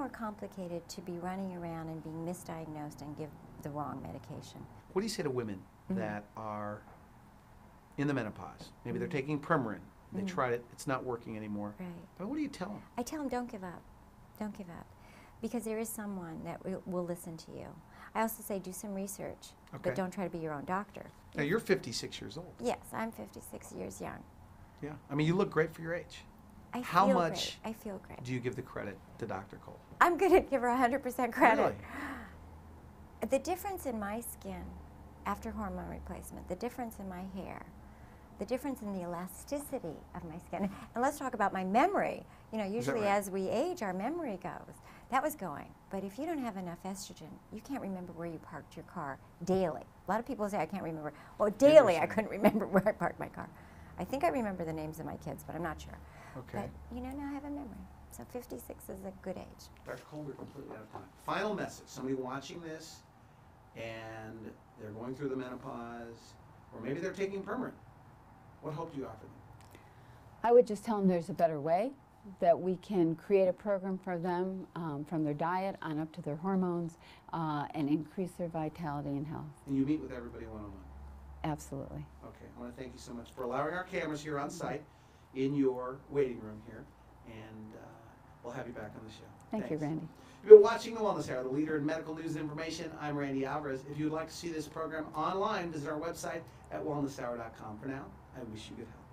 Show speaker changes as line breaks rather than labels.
more complicated to be running around and being misdiagnosed and give the wrong medication.
What do you say to women that are in the menopause? Maybe they're taking Premarin. They tried it. It's not working anymore.
Right.
But what do you tell them?
I tell them, don't give up. Don't give up. Because there is someone that will listen to you. I also say do some research, but don't try to be your own doctor.
Now, you're 56 years old.
Yes, I'm 56 years young.
Yeah. I mean, you look great for your age.
How much I feel great.
Do you give the credit to Dr. Cole?
I'm going to give her 100% credit.
Really?
The difference in my skin after hormone replacement, the difference in my hair, the difference in the elasticity of my skin. And let's talk about my memory. You know, usually
right?
as we age, our memory goes. That was going. But if you don't have enough estrogen, you can't remember where you parked your car daily. A lot of people say, I can't remember. Well, daily I couldn't remember where I parked my car. I think I remember the names of my kids, but I'm not sure.
Okay.
But, you know, now I have a memory. So 56 is a good age.
Dr. Cole, we're completely out of time. Final message. Somebody watching this and they're going through the menopause, or maybe they're taking Premarin. What hope do you offer them?
I would just tell them there's a better way, that we can create a program for them from their diet on up to their hormones and increase their vitality and health.
And you meet with everybody one-on-one?
Absolutely.
Okay, I want to thank you so much for allowing our cameras here on site in your waiting room here, and we'll have you back on the show.
Thank you, Randy.
You've been watching The Wellness Hour, the leader in medical news and information. I'm Randy Alvarez. If you'd like to see this program online, visit our website at wellnesshour.com. For now, I wish you good health.